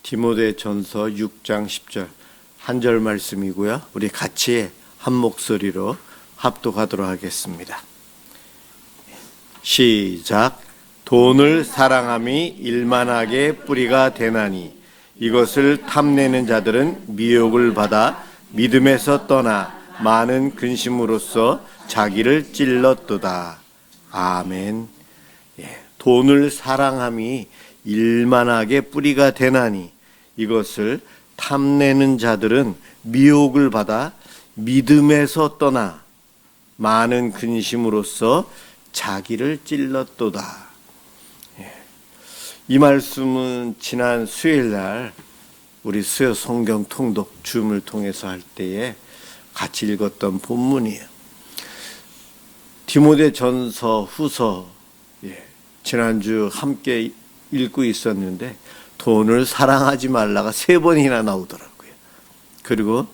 디모데전서 6장 10절 한 절 말씀이고요. 우리 같이 한 목소리로 합독하도록 하겠습니다. 시작. 돈을 사랑함이 일만하게 뿌리가 되나니 이것을 탐내는 자들은 미혹을 받아 믿음에서 떠나 많은 근심으로써 자기를 찔렀도다. 아멘. 돈을 사랑함이 일만하게 뿌리가 되나니 이것을 탐내는 자들은 미혹을 받아 믿음에서 떠나 많은 근심으로써 자기를 찔렀도다. 이 말씀은 지난 수요일날 우리 수요 성경 통독 줌을 통해서 할 때에 같이 읽었던 본문이에요. 디모데전서 후서 지난주 함께 읽고 있었는데 돈을 사랑하지 말라가 3번이나 나오더라고요. 그리고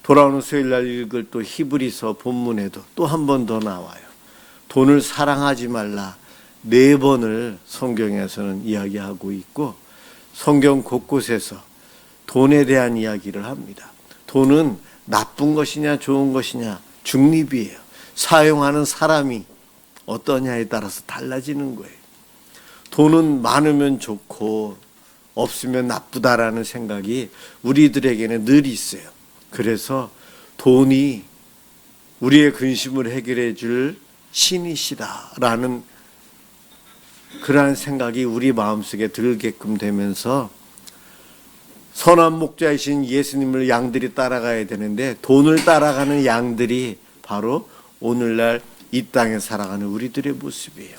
돌아오는 수요일날 읽을 또 히브리서 본문에도 또 한 번 더 나와요. 돈을 사랑하지 말라 4번을 성경에서는 이야기하고 있고 성경 곳곳에서 돈에 대한 이야기를 합니다. 돈은 나쁜 것이냐 좋은 것이냐 중립이에요. 사용하는 사람이 어떠냐에 따라서 달라지는 거예요. 돈은 많으면 좋고 없으면 나쁘다라는 생각이 우리들에게는 늘 있어요. 그래서 돈이 우리의 근심을 해결해 줄 신이시다라는 그러한 생각이 우리 마음속에 들게끔 되면서 선한 목자이신 예수님을 양들이 따라가야 되는데 돈을 따라가는 양들이 바로 오늘날 이 땅에 살아가는 우리들의 모습이에요.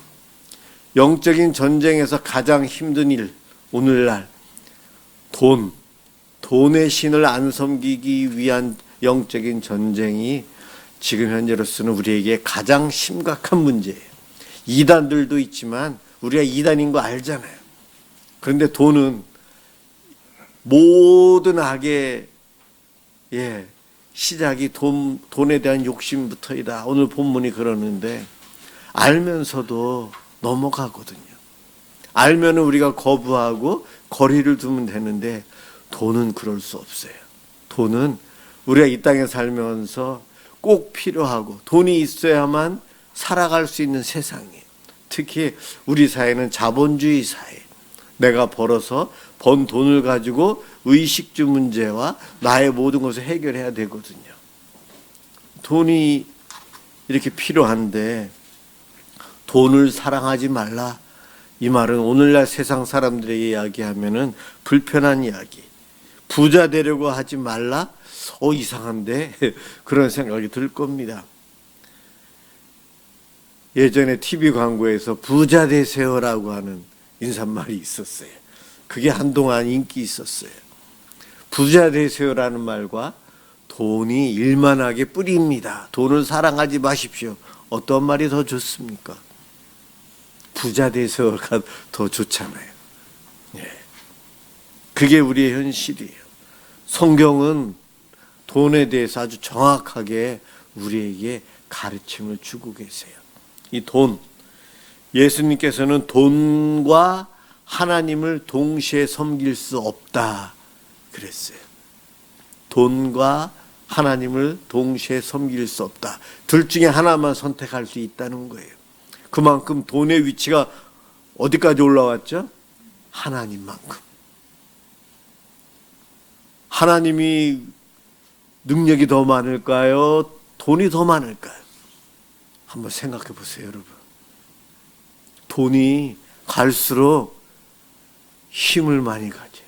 영적인 전쟁에서 가장 힘든 일, 오늘날 돈의 신을 안 섬기기 위한 영적인 전쟁이 지금 현재로서는 우리에게 가장 심각한 문제예요. 이단들도 있지만 우리가 이단인 거 알잖아요. 그런데 돈은 모든 악의 시작이 돈에 대한 욕심부터이다. 오늘 본문이 그러는데 알면서도 넘어가거든요. 알면은 우리가 거부하고 거리를 두면 되는데 돈은 그럴 수 없어요. 돈은 우리가 이 땅에 살면서 꼭 필요하고 돈이 있어야만 살아갈 수 있는 세상이에요. 특히 우리 사회는 자본주의 사회. 내가 벌어서 번 돈을 가지고 의식주 문제와 나의 모든 것을 해결해야 되거든요. 돈이 이렇게 필요한데 돈을 사랑하지 말라. 이 말은 오늘날 세상 사람들에게 이야기하면은 불편한 이야기. 부자 되려고 하지 말라. 이상한데 그런 생각이 들 겁니다. 예전에 TV 광고에서 부자 되세요라고 하는 인사말이 있었어요. 그게 한동안 인기 있었어요. 부자 되세요라는 말과 돈이 일만하게 뿌립니다. 돈을 사랑하지 마십시오. 어떤 말이 더 좋습니까? 부자 되세요가 더 좋잖아요. 그게 우리의 현실이에요. 성경은 돈에 대해서 아주 정확하게 우리에게 가르침을 주고 계세요. 이 돈, 예수님께서는 돈과 하나님을 동시에 섬길 수 없다 그랬어요. 돈과 하나님을 동시에 섬길 수 없다. 둘 중에 하나만 선택할 수 있다는 거예요. 그만큼 돈의 위치가 어디까지 올라왔죠? 하나님만큼. 하나님이 능력이 더 많을까요? 돈이 더 많을까요? 한번 생각해 보세요, 여러분. 돈이 갈수록 힘을 많이 가져요.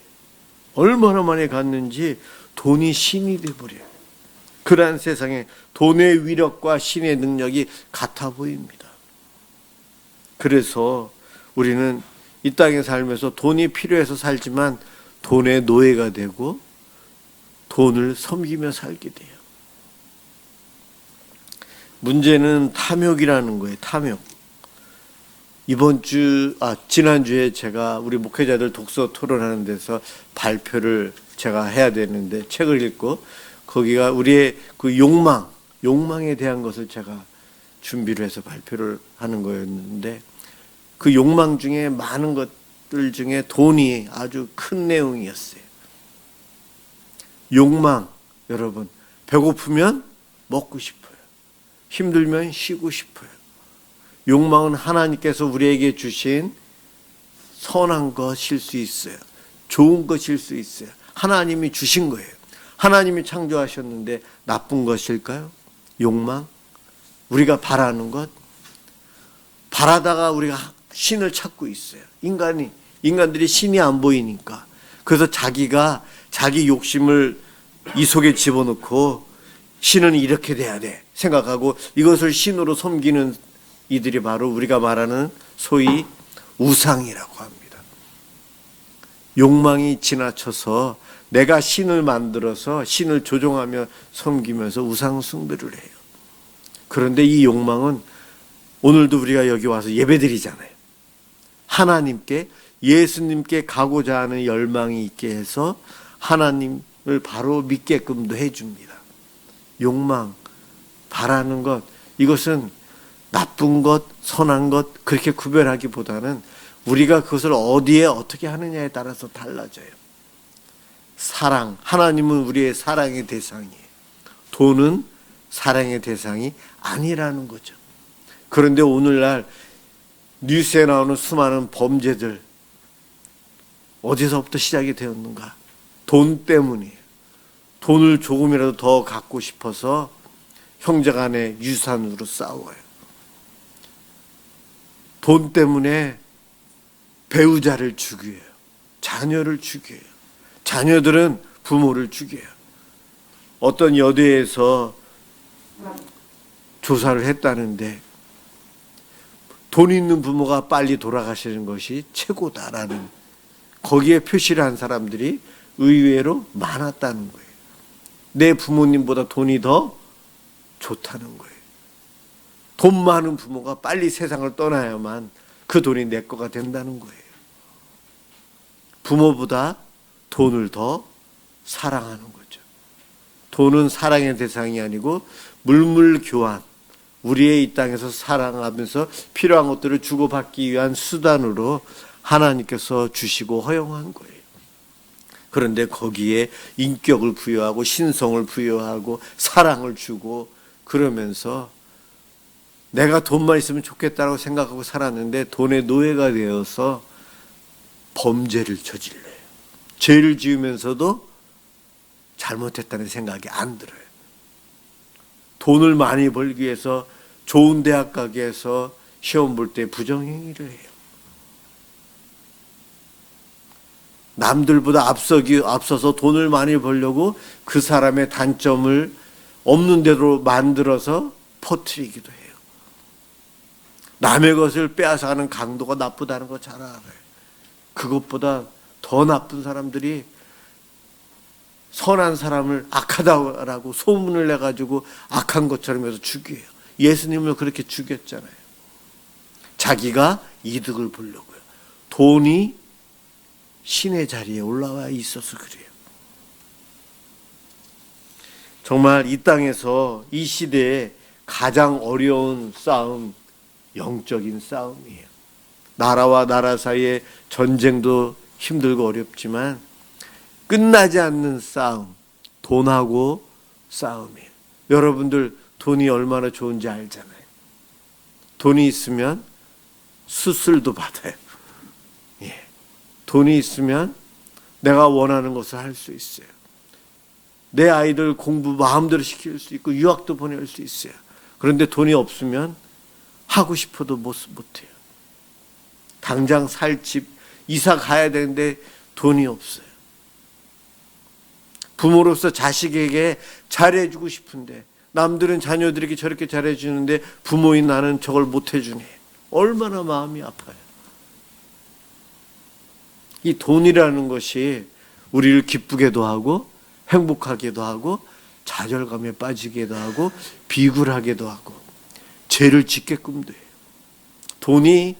얼마나 많이 갔는지 돈이 신이 돼버려요. 그러한 세상에 돈의 위력과 신의 능력이 같아 보입니다. 그래서 우리는 이 땅에 살면서 돈이 필요해서 살지만 돈의 노예가 되고 돈을 섬기며 살게 돼요. 문제는 탐욕이라는 거예요. 탐욕. 지난주에 제가 우리 목회자들 독서 토론하는 데서 발표를 제가 해야 되는데 책을 읽고 거기가 우리의 그 욕망에 대한 것을 제가 준비를 해서 발표를 하는 거였는데 그 욕망 중에 많은 것 것들 중에 돈이 아주 큰 내용이었어요. 욕망, 여러분, 배고프면 먹고 싶어요. 힘들면 쉬고 싶어요. 욕망은 하나님께서 우리에게 주신 선한 것일 수 있어요. 좋은 것일 수 있어요. 하나님이 주신 거예요. 하나님이 창조하셨는데 나쁜 것일까요? 욕망? 우리가 바라는 것? 바라다가 우리가 신을 찾고 있어요. 인간들이 신이 안 보이니까. 그래서 자기가 자기 욕심을 이 속에 집어넣고 신은 이렇게 돼야 돼 생각하고 이것을 신으로 섬기는 이들이 바로 우리가 말하는 소위 우상이라고 합니다. 욕망이 지나쳐서 내가 신을 만들어서 신을 조종하며 섬기면서 우상 숭배를 해요. 그런데 이 욕망은 오늘도 우리가 여기 와서 예배드리잖아요. 하나님께, 예수님께 가고자 하는 열망이 있게 해서 하나님을 바로 믿게끔도 해줍니다. 욕망, 바라는 것, 이것은 나쁜 것, 선한 것 그렇게 구별하기보다는 우리가 그것을 어디에 어떻게 하느냐에 따라서 달라져요. 사랑, 하나님은 우리의 사랑의 대상이에요. 돈은 사랑의 대상이 아니라는 거죠. 그런데 오늘날 뉴스에 나오는 수많은 범죄들 어디서부터 시작이 되었는가? 돈 때문이에요. 돈을 조금이라도 더 갖고 싶어서 형제간의 유산으로 싸워요. 돈 때문에 배우자를 죽여요. 자녀를 죽여요. 자녀들은 부모를 죽여요. 어떤 여대에서 조사를 했다는데 돈 있는 부모가 빨리 돌아가시는 것이 최고다라는 거기에 표시를 한 사람들이 의외로 많았다는 거예요. 내 부모님보다 돈이 더 좋다는 거예요. 돈 많은 부모가 빨리 세상을 떠나야만 그 돈이 내 거가 된다는 거예요. 부모보다 돈을 더 사랑하는 거죠. 돈은 사랑의 대상이 아니고 물물교환, 우리의 이 땅에서 사랑하면서 필요한 것들을 주고받기 위한 수단으로 하나님께서 주시고 허용한 거예요. 그런데 거기에 인격을 부여하고 신성을 부여하고 사랑을 주고 그러면서 내가 돈만 있으면 좋겠다고 생각하고 살았는데 돈의 노예가 되어서 범죄를 저질러요. 죄를 지으면서도 잘못했다는 생각이 안 들어요. 돈을 많이 벌기 위해서 좋은 대학 가기 위해서 시험 볼 때 부정행위를 해요. 남들보다 앞서서 돈을 많이 벌려고 그 사람의 단점을 없는 대로 만들어서 퍼뜨리기도 해요. 남의 것을 빼앗아가는 강도가 나쁘다는 거 잘 알아요. 그것보다 더 나쁜 사람들이 선한 사람을 악하다고 소문을 내가지고 악한 것처럼 해서 죽여요. 예수님을 그렇게 죽였잖아요. 자기가 이득을 보려고요. 돈이 신의 자리에 올라와 있어서 그래요. 정말 이 땅에서 이 시대에 가장 어려운 싸움, 영적인 싸움이에요. 나라와 나라 사이의 전쟁도 힘들고 어렵지만 끝나지 않는 싸움, 돈하고 싸움이에요. 여러분들 돈이 얼마나 좋은지 알잖아요. 돈이 있으면 수술도 받아요. 예. 돈이 있으면 내가 원하는 것을 할 수 있어요. 내 아이들 공부 마음대로 시킬 수 있고 유학도 보낼 수 있어요. 그런데 돈이 없으면 하고 싶어도 못해요. 당장 살 집, 이사 가야 되는데 돈이 없어요. 부모로서 자식에게 잘해주고 싶은데 남들은 자녀들에게 저렇게 잘해주는데 부모인 나는 저걸 못해주네. 얼마나 마음이 아파요. 이 돈이라는 것이 우리를 기쁘게도 하고 행복하게도 하고 좌절감에 빠지게도 하고 비굴하게도 하고 죄를 짓게끔도 해요. 돈이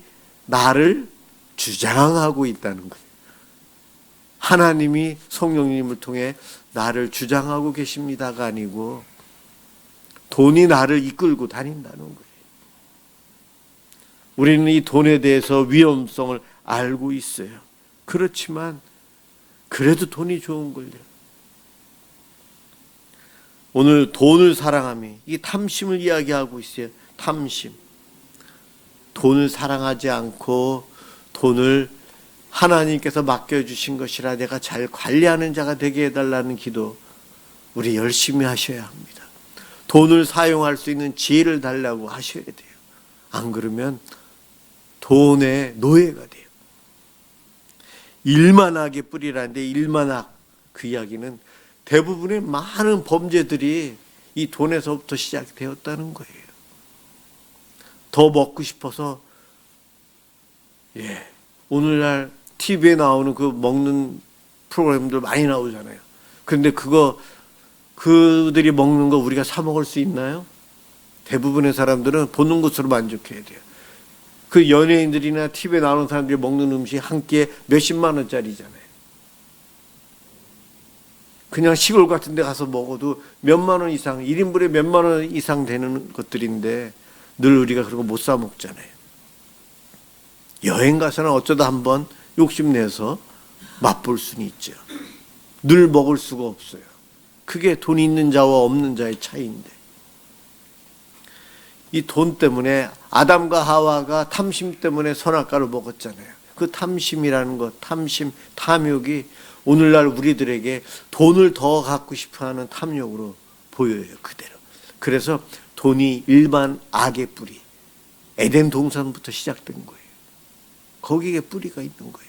나를 주장하고 있다는 거예요. 하나님이 성령님을 통해 나를 주장하고 계십니다가 아니고 돈이 나를 이끌고 다닌다는 거예요. 우리는 이 돈에 대해서 위험성을 알고 있어요. 그렇지만 그래도 돈이 좋은 걸요. 오늘 돈을 사랑함이 이 탐심을 이야기하고 있어요. 탐심. 돈을 사랑하지 않고 돈을 하나님께서 맡겨주신 것이라 내가 잘 관리하는 자가 되게 해달라는 기도 우리 열심히 하셔야 합니다. 돈을 사용할 수 있는 지혜를 달라고 하셔야 돼요. 안 그러면 돈의 노예가 돼요. 일만악의 뿌리라는데 일만악 그 이야기는 대부분의 많은 범죄들이 이 돈에서부터 시작되었다는 거예요. 더 먹고 싶어서 오늘날 TV에 나오는 그 먹는 프로그램들 많이 나오잖아요. 그런데 그들이 먹는 거 우리가 사 먹을 수 있나요? 대부분의 사람들은 보는 것으로 만족해야 돼요. 그 연예인들이나 TV에 나오는 사람들이 먹는 음식 한 끼에 몇십만 원짜리잖아요. 그냥 시골 같은 데 가서 먹어도 몇만 원 이상, 1인분에 몇만 원 이상 되는 것들인데 늘 우리가 그런 거 못 사 먹잖아요. 여행 가서는 어쩌다 한번 욕심내서 맛볼 수는 있죠. 늘 먹을 수가 없어요. 그게 돈 있는 자와 없는 자의 차이인데 이 돈 때문에 아담과 하와가 탐심 때문에 선악과를 먹었잖아요. 그 탐심이라는 것, 탐심, 탐욕이 오늘날 우리들에게 돈을 더 갖고 싶어하는 탐욕으로 보여요. 그대로. 그래서 돈이 일반 악의 뿌리, 에덴 동산부터 시작된 거예요. 거기에 뿌리가 있는 거예요.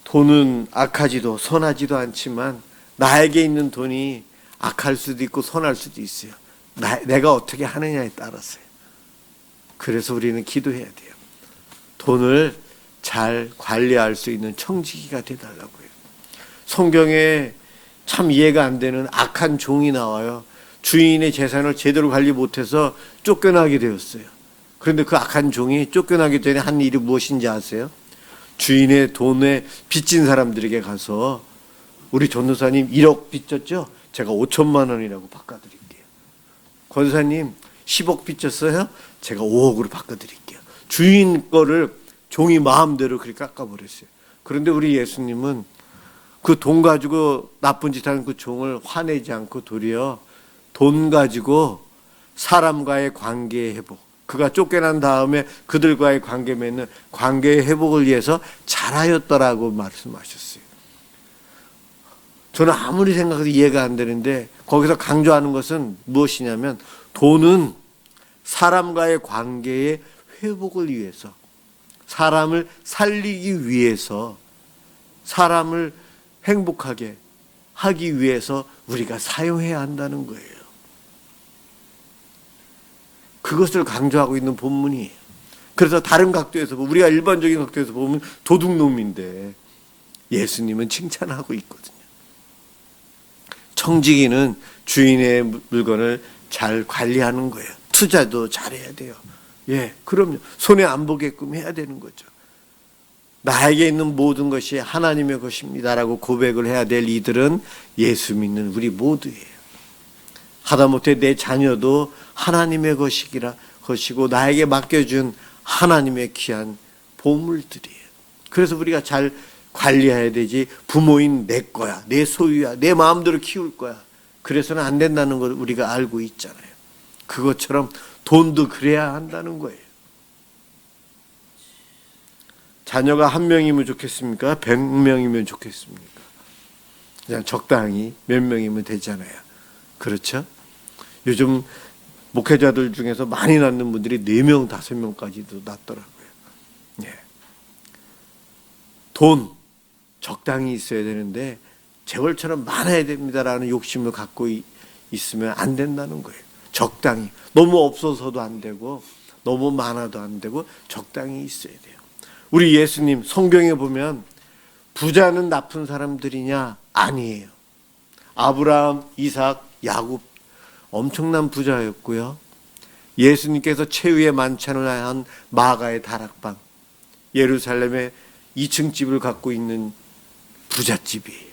돈은 악하지도 선하지도 않지만 나에게 있는 돈이 악할 수도 있고 선할 수도 있어요. 내가 어떻게 하느냐에 따라서요. 그래서 우리는 기도해야 돼요. 돈을 잘 관리할 수 있는 청지기가 되달라고요. 성경에 참 이해가 안 되는 악한 종이 나와요. 주인의 재산을 제대로 관리 못해서 쫓겨나게 되었어요. 그런데 그 악한 종이 쫓겨나기 전에 한 일이 무엇인지 아세요? 주인의 돈에 빚진 사람들에게 가서 우리 전도사님 1억 빚졌죠? 제가 5천만 원이라고 바꿔드릴게요. 권사님 10억 빚졌어요? 제가 5억으로 바꿔드릴게요. 주인 거를 종이 마음대로 그렇게 깎아버렸어요. 그런데 우리 예수님은 그 돈 가지고 나쁜 짓 하는 그 종을 화내지 않고 도리어 돈 가지고 사람과의 관계의 회복, 그가 쫓겨난 다음에 그들과의 관계 맺는 관계의 회복을 위해서 잘하였더라고 말씀하셨어요. 저는 아무리 생각해도 이해가 안 되는데 거기서 강조하는 것은 무엇이냐면 돈은 사람과의 관계의 회복을 위해서, 사람을 살리기 위해서, 사람을 행복하게 하기 위해서 우리가 사용해야 한다는 거예요. 그것을 강조하고 있는 본문이에요. 그래서 다른 각도에서 우리가 일반적인 각도에서 보면 도둑놈인데 예수님은 칭찬하고 있거든요. 청지기는 주인의 물건을 잘 관리하는 거예요. 투자도 잘해야 돼요. 그럼요. 손해 안 보게끔 해야 되는 거죠. 나에게 있는 모든 것이 하나님의 것입니다라고 고백을 해야 될 이들은 예수 믿는 우리 모두예요. 하다못해 내 자녀도 하나님의 것이고 나에게 맡겨준 하나님의 귀한 보물들이에요. 그래서 우리가 잘 관리해야 되지, 부모인 내 거야, 내 소유야, 내 마음대로 키울 거야, 그래서는 안 된다는 걸 우리가 알고 있잖아요. 그것처럼 돈도 그래야 한다는 거예요. 자녀가 1명이면 좋겠습니까? 100명이면 좋겠습니까? 그냥 적당히 몇 명이면 되잖아요. 그렇죠? 요즘 목회자들 중에서 많이 낳는 분들이 4명, 5명까지도 낳더라고요. 돈 적당히 있어야 되는데 재벌처럼 많아야 됩니다라는 욕심을 갖고 있으면 안 된다는 거예요. 적당히. 너무 없어서도 안 되고 너무 많아도 안 되고 적당히 있어야 돼요. 우리 예수님 성경에 보면 부자는 나쁜 사람들이냐? 아니에요. 아브라함, 이삭, 야곱 엄청난 부자였고요. 예수님께서 최후의 만찬을 한 마가의 다락방, 예루살렘에 2층 집을 갖고 있는 부잣집이에요.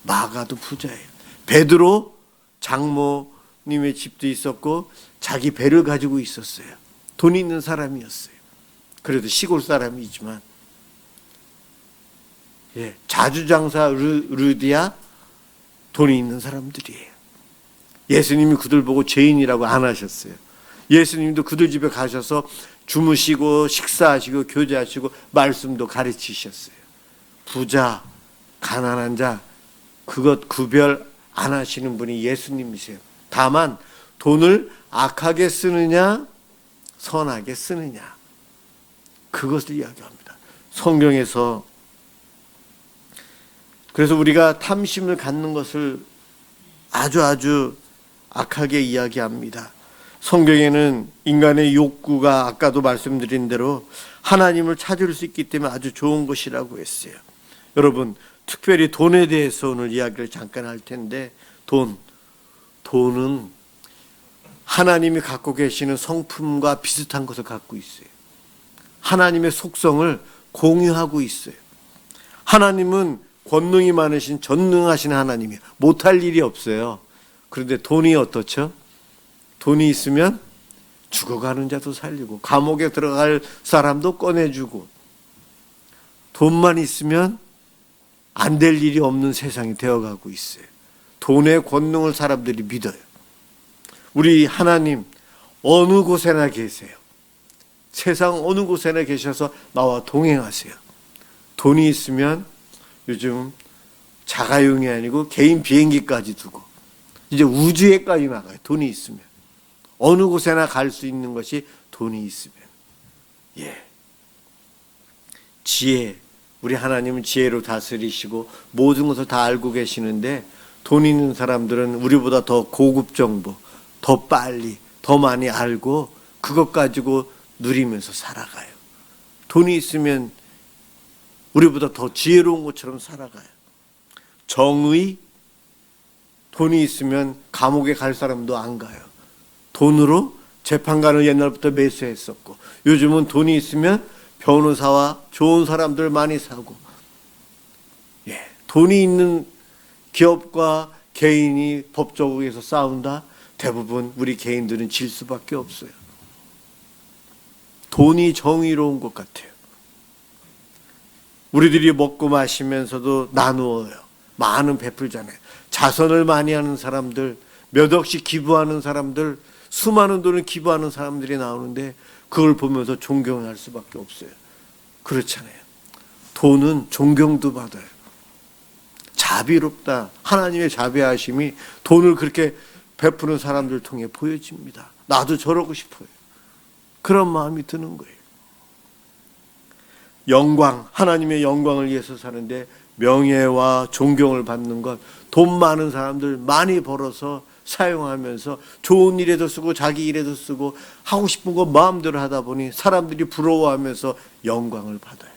마가도 부자예요. 베드로 장모님의 집도 있었고 자기 배를 가지고 있었어요. 돈 있는 사람이었어요. 그래도 시골 사람이지만, 자주장사 루디아, 돈이 있는 사람들이에요. 예수님이 그들 보고 죄인이라고 안 하셨어요. 예수님도 그들 집에 가셔서 주무시고 식사하시고 교제하시고 말씀도 가르치셨어요. 부자, 가난한 자, 그것 구별 안 하시는 분이 예수님이세요. 다만 돈을 악하게 쓰느냐 선하게 쓰느냐, 그것을 이야기합니다. 성경에서. 그래서 우리가 탐심을 갖는 것을 아주 악하게 이야기합니다. 성경에는 인간의 욕구가 아까도 말씀드린 대로 하나님을 찾을 수 있기 때문에 아주 좋은 것이라고 했어요. 여러분, 특별히 돈에 대해서 오늘 이야기를 잠깐 할 텐데, 돈은 하나님이 갖고 계시는 성품과 비슷한 것을 갖고 있어요. 하나님의 속성을 공유하고 있어요. 하나님은 권능이 많으신 전능하신 하나님이에요. 못할 일이 없어요. 그런데 돈이 어떻죠? 돈이 있으면 죽어가는 자도 살리고 감옥에 들어갈 사람도 꺼내주고, 돈만 있으면 안 될 일이 없는 세상이 되어가고 있어요. 돈의 권능을 사람들이 믿어요. 우리 하나님 어느 곳에나 계세요. 세상 어느 곳에나 계셔서 나와 동행하세요. 돈이 있으면 요즘 자가용이 아니고 개인 비행기까지 두고 이제 우주에까지 나가요. 돈이 있으면. 어느 곳에나 갈 수 있는 것이 돈이 있으면. 지혜, 우리 하나님은 지혜로 다스리시고 모든 것을 다 알고 계시는데, 돈 있는 사람들은 우리보다 더 고급 정보, 더 빨리, 더 많이 알고 그것 가지고 누리면서 살아가요. 돈이 있으면 우리보다 더 지혜로운 것처럼 살아가요. 정의, 돈이 있으면 감옥에 갈 사람도 안 가요. 돈으로 재판관을 옛날부터 매수했었고, 요즘은 돈이 있으면 변호사와 좋은 사람들 많이 사고, 돈이 있는 기업과 개인이 법조국에서 싸운다? 대부분 우리 개인들은 질 수밖에 없어요. 돈이 정의로운 것 같아요. 우리들이 먹고 마시면서도 나누어요. 많은 베풀잖아요. 자선을 많이 하는 사람들, 몇 억씩 기부하는 사람들, 수많은 돈을 기부하는 사람들이 나오는데 그걸 보면서 존경할 수밖에 없어요. 그렇잖아요. 돈은 존경도 받아요. 자비롭다. 하나님의 자비하심이 돈을 그렇게 베푸는 사람들 통해 보여집니다. 나도 저러고 싶어요. 그런 마음이 드는 거예요. 영광, 하나님의 영광을 위해서 사는데 명예와 존경을 받는 것, 돈 많은 사람들 많이 벌어서 사용하면서 좋은 일에도 쓰고 자기 일에도 쓰고 하고 싶은 거 마음대로 하다 보니 사람들이 부러워하면서 영광을 받아요.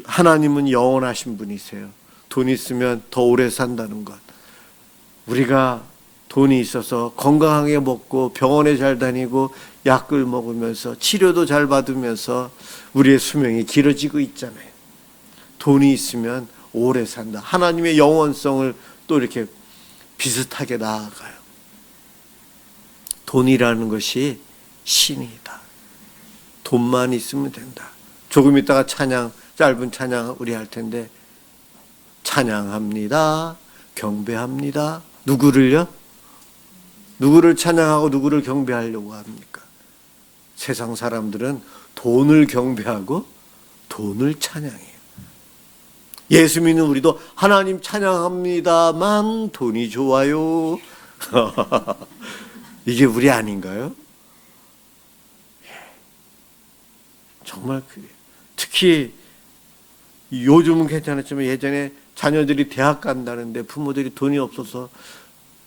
하나님은 영원하신 분이세요. 돈 있으면 더 오래 산다는 것. 우리가 돈이 있어서 건강하게 먹고 병원에 잘 다니고 약을 먹으면서 치료도 잘 받으면서 우리의 수명이 길어지고 있잖아요. 돈이 있으면 오래 산다. 하나님의 영원성을 또 이렇게 비슷하게 나아가요. 돈이라는 것이 신이다. 돈만 있으면 된다. 조금 있다가 짧은 찬양 우리 할 텐데, 찬양합니다. 경배합니다. 누구를요? 누구를 찬양하고 누구를 경배하려고 합니까? 세상 사람들은 돈을 경배하고 돈을 찬양해요. 예수 믿는 우리도 하나님 찬양합니다만 돈이 좋아요. 이게 우리 아닌가요? 정말 그래요. 특히 요즘은 괜찮았지만 예전에 자녀들이 대학 간다는데 부모들이 돈이 없어서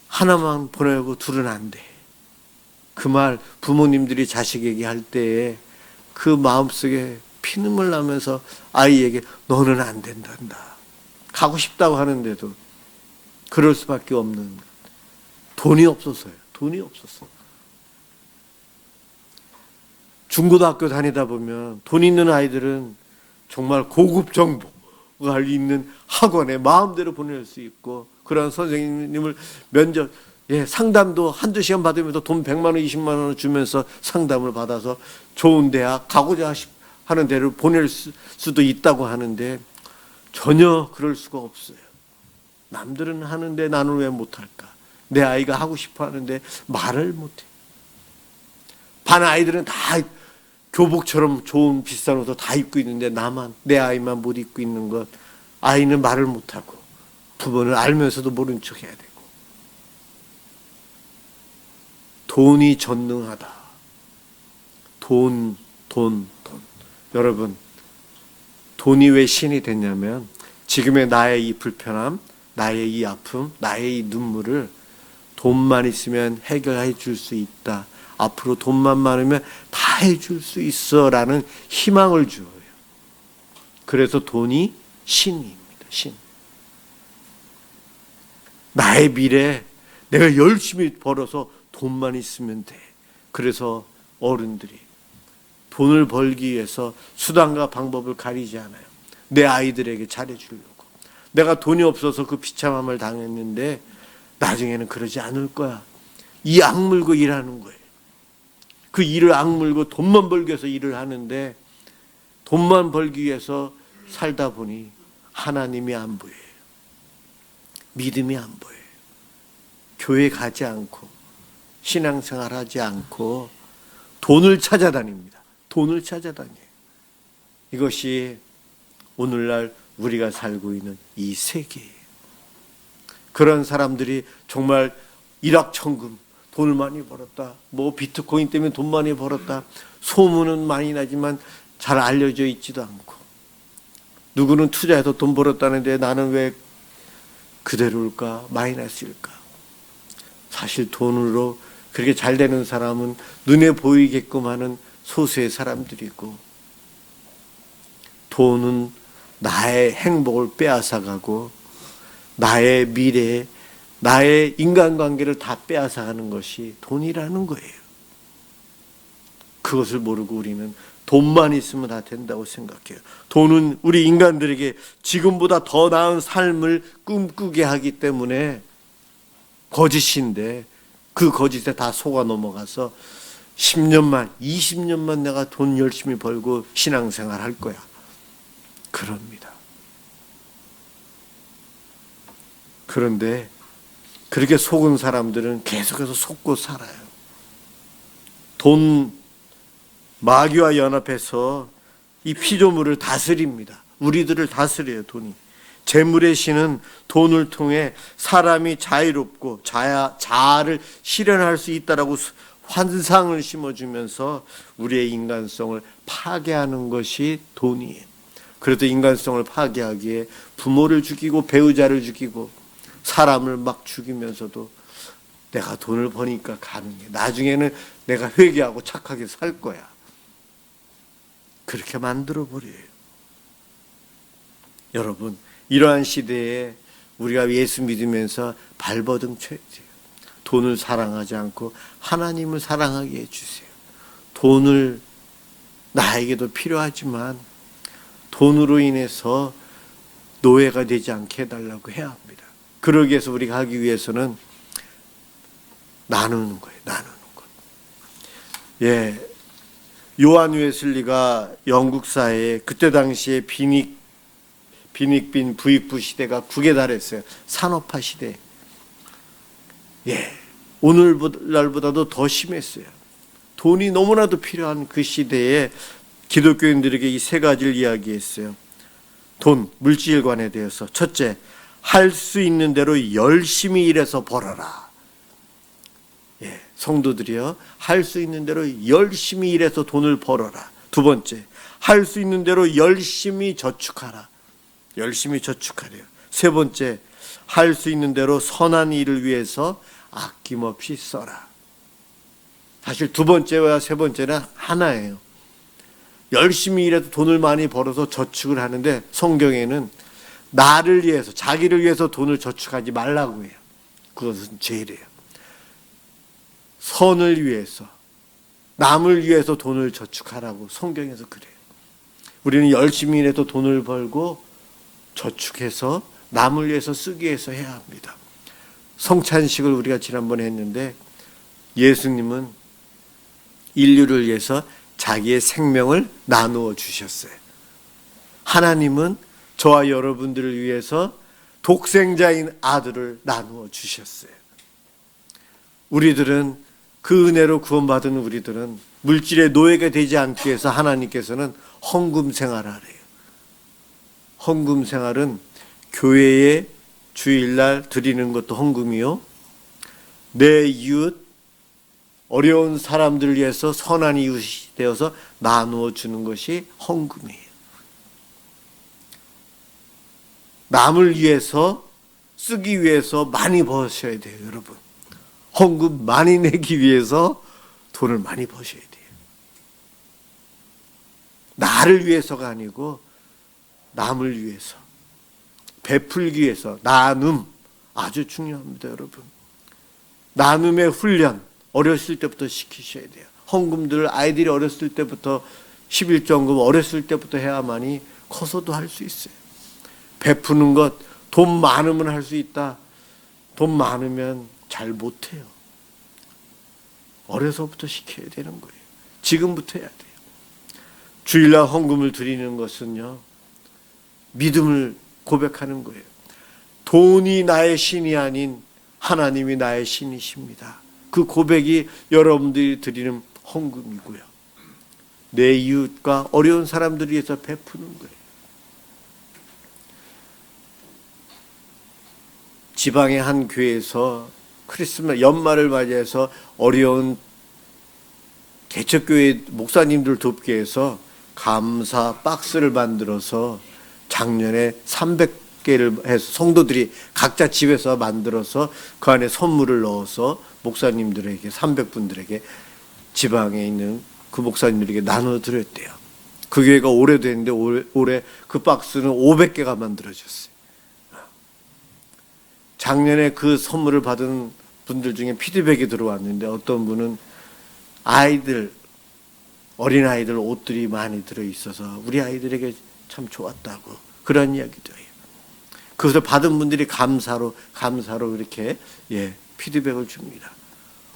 하나만 보내고 둘은 안 돼. 그 말 부모님들이 자식에게 할 때에 그 마음속에 피눈물 나면서 아이에게 너는 안 된단다. 가고 싶다고 하는데도 그럴 수밖에 없는, 돈이 없어서요. 돈이 없었어. 중고등학교 다니다 보면 돈 있는 아이들은 정말 고급 정보가 있는 학원에 마음대로 보낼 수 있고, 그런 선생님을 상담도 한두 시간 받으면서 돈 100만 원, 20만 원 주면서 상담을 받아서 좋은 대학, 가고자 하는 데를 보낼 수도 있다고 하는데 전혀 그럴 수가 없어요. 남들은 하는데 나는 왜 못할까? 내 아이가 하고 싶어 하는데 말을 못해. 반 아이들은 다 교복처럼 좋은 비싼 옷을 다 입고 있는데 나만, 내 아이만 못 입고 있는 것. 아이는 말을 못하고 부모는 알면서도 모른 척 해야 되고. 돈이 전능하다. 돈. 여러분, 돈이 왜 신이 됐냐면 지금의 나의 이 불편함, 나의 이 아픔, 나의 이 눈물을 돈만 있으면 해결해 줄 수 있다. 앞으로 돈만 많으면 다 해줄 수 있어 라는 희망을 주어요. 그래서 돈이 신입니다. 신. 나의 미래, 내가 열심히 벌어서 돈만 있으면 돼. 그래서 어른들이 돈을 벌기 위해서 수단과 방법을 가리지 않아요. 내 아이들에게 잘해주려고. 내가 돈이 없어서 그 비참함을 당했는데 나중에는 그러지 않을 거야. 이 악물고 일하는 거예요. 그 일을 악물고 돈만 벌기 위해서 일을 하는데 돈만 벌기 위해서 살다 보니 하나님이 안 보여요. 믿음이 안 보여요. 교회 가지 않고 신앙생활 하지 않고 돈을 찾아다닙니다. 돈을 찾아다녀요. 이것이 오늘날 우리가 살고 있는 이 세계예요. 그런 사람들이 정말 일확천금, 돈을 많이 벌었다. 뭐 비트코인 때문에 돈 많이 벌었다. 소문은 많이 나지만 잘 알려져 있지도 않고. 누구는 투자해서 돈 벌었다는데 나는 왜 그대로일까? 마이너스일까? 사실 돈으로 그렇게 잘 되는 사람은 눈에 보이게끔 하는 소수의 사람들이고, 돈은 나의 행복을 빼앗아가고 나의 미래, 나의 인간관계를 다 빼앗아가는 것이 돈이라는 거예요. 그것을 모르고 우리는 돈만 있으면 다 된다고 생각해요. 돈은 우리 인간들에게 지금보다 더 나은 삶을 꿈꾸게 하기 때문에 거짓인데 그 거짓에 다 속아 넘어가서 10년만, 20년만 내가 돈 열심히 벌고 신앙생활 할 거야. 그럽니다. 그런데 그렇게 속은 사람들은 계속해서 속고 살아요. 돈 마귀와 연합해서 이 피조물을 다스립니다. 우리들을 다스려요, 돈이. 재물의 신은 돈을 통해 사람이 자유롭고 자아를 실현할 수 있다라고 환상을 심어주면서 우리의 인간성을 파괴하는 것이 돈이에요. 그래도 인간성을 파괴하기에 부모를 죽이고 배우자를 죽이고 사람을 막 죽이면서도 내가 돈을 버니까 가능해. 나중에는 내가 회개하고 착하게 살 거야. 그렇게 만들어버려요. 여러분, 이러한 시대에 우리가 예수 믿으면서 발버둥 쳐야 돼요. 돈을 사랑하지 않고 하나님을 사랑하게 해주세요. 돈을 나에게도 필요하지만 돈으로 인해서 노예가 되지 않게 해달라고 해야 합니다. 그러기 위해서 우리가 하기 위해서는 나누는 거예요. 나누는 것. 요한 웨슬리가 영국 사회에 그때 당시에 빈익빈 부익부 시대가 국에 달했어요. 산업화 시대. 오늘날보다도 더 심했어요. 돈이 너무나도 필요한 그 시대에 기독교인들에게 이 세 가지를 이야기했어요. 돈, 물질관에 대해서. 첫째, 할 수 있는 대로 열심히 일해서 벌어라. 성도들이요, 할 수 있는 대로 열심히 일해서 돈을 벌어라. 두 번째, 할 수 있는 대로 열심히 저축하라. 열심히 저축하래요. 세 번째, 할 수 있는 대로 선한 일을 위해서 아낌없이 써라. 사실 두 번째와 세 번째는 하나예요. 열심히 일해서 돈을 많이 벌어서 저축을 하는데 성경에는 나를 위해서, 자기를 위해서 돈을 저축하지 말라고 해요. 그것은 죄래요. 선을 위해서, 남을 위해서 돈을 저축하라고 성경에서 그래요. 우리는 열심히 일해서 돈을 벌고 저축해서 남을 위해서 쓰기 위해서 해야 합니다. 성찬식을 우리가 지난번에 했는데 예수님은 인류를 위해서 자기의 생명을 나누어 주셨어요. 하나님은 저와 여러분들을 위해서 독생자인 아들을 나누어 주셨어요. 우리들은 그 은혜로 구원받은 우리들은 물질의 노예가 되지 않기 위해서 하나님께서는 헌금 생활을 하래요. 헌금 생활은 교회에 주일날 드리는 것도 헌금이요, 내 이웃 어려운 사람들을 위해서 선한 이웃이 되어서 나누어 주는 것이 헌금이에요. 남을 위해서 쓰기 위해서 많이 버셔야 돼요, 여러분. 헌금 많이 내기 위해서 돈을 많이 버셔야 돼요. 나를 위해서가 아니고 남을 위해서, 베풀기 위해서. 나눔 아주 중요합니다, 여러분. 나눔의 훈련 어렸을 때부터 시키셔야 돼요. 헌금들 아이들이 어렸을 때부터 11조헌금 어렸을 때부터 해야만이 커서도 할 수 있어요. 베푸는 것, 돈 많으면 할 수 있다. 돈 많으면 잘 못해요. 어려서부터 시켜야 되는 거예요. 지금부터 해야 돼요. 주일날 헌금을 드리는 것은요, 믿음을 고백하는 거예요. 돈이 나의 신이 아닌 하나님이 나의 신이십니다. 그 고백이 여러분들이 드리는 헌금이고요. 내 이웃과 어려운 사람들을 위해서 베푸는 거예요. 지방의 한 교회에서 크리스마스 연말을 맞이해서 어려운 개척교회 목사님들 돕기 위해서 감사 박스를 만들어서 작년에 300개를 해서 성도들이 각자 집에서 만들어서 그 안에 선물을 넣어서 목사님들에게, 300분들에게, 지방에 있는 그 목사님들에게 나눠드렸대요. 그 교회가 오래됐는데 올해 그 박스는 500개가 만들어졌어요. 작년에 그 선물을 받은 분들 중에 피드백이 들어왔는데 어떤 분은 어린아이들 옷들이 많이 들어있어서 우리 아이들에게 참 좋았다고 그런 이야기도 해요. 그것을 받은 분들이 감사로 이렇게 피드백을 줍니다.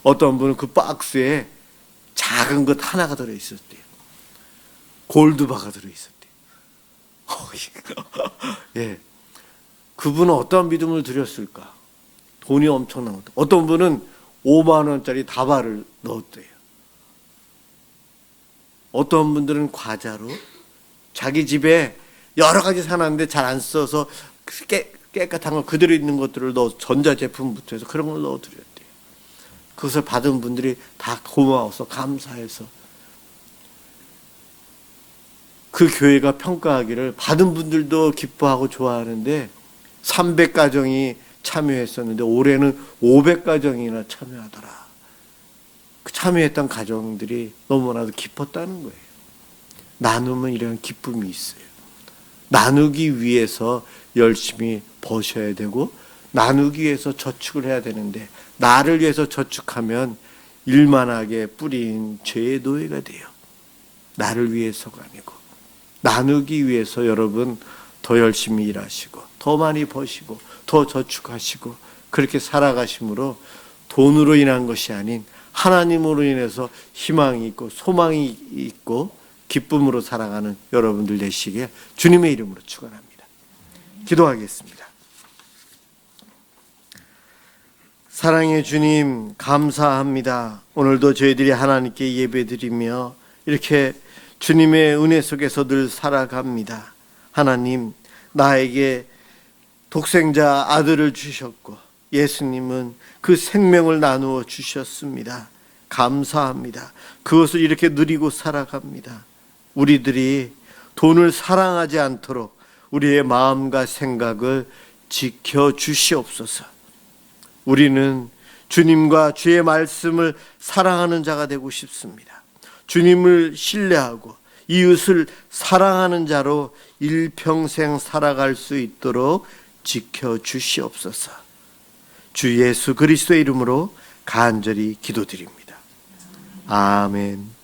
어떤 분은 그 박스에 작은 것 하나가 들어있었대요. 골드바가 들어있었대요. 예. 그분은 어떤 믿음을 드렸을까? 돈이 엄청난 것. 어떤 분은 5만 원짜리 다발을 넣었대요. 어떤 분들은 과자로 자기 집에 여러 가지 사놨는데 잘 안 써서 깨끗한 거 그대로 있는 것들을 전자제품부터 해서 그런 걸 넣어드렸대요. 그것을 받은 분들이 다 고마워서 감사해서 그 교회가 평가하기를 받은 분들도 기뻐하고 좋아하는데 300가정이 참여했었는데 올해는 500가정이나 참여하더라. 그 참여했던 가정들이 너무나도 기뻤다는 거예요. 나누면 이런 기쁨이 있어요. 나누기 위해서 열심히 버셔야 되고 나누기 위해서 저축을 해야 되는데 나를 위해서 저축하면 일만하게 뿌린 죄의 노예가 돼요. 나를 위해서가 아니고 나누기 위해서 여러분 더 열심히 일하시고 더 많이 버시고 더 저축하시고 그렇게 살아가심으로 돈으로 인한 것이 아닌 하나님으로 인해서 희망이 있고 소망이 있고 기쁨으로 살아가는 여러분들 되시길 주님의 이름으로 축원합니다. 기도하겠습니다. 사랑의 주님 감사합니다. 오늘도 저희들이 하나님께 예배드리며 이렇게 주님의 은혜 속에서 늘 살아갑니다. 하나님, 나에게 독생자 아들을 주셨고 예수님은 그 생명을 나누어 주셨습니다. 감사합니다. 그것을 이렇게 누리고 살아갑니다. 우리들이 돈을 사랑하지 않도록 우리의 마음과 생각을 지켜주시옵소서. 우리는 주님과 주의 말씀을 사랑하는 자가 되고 싶습니다. 주님을 신뢰하고 이웃을 사랑하는 자로 일평생 살아갈 수 있도록 지켜주시옵소서. 주 예수 그리스도의 이름으로 간절히 기도드립니다. 아멘.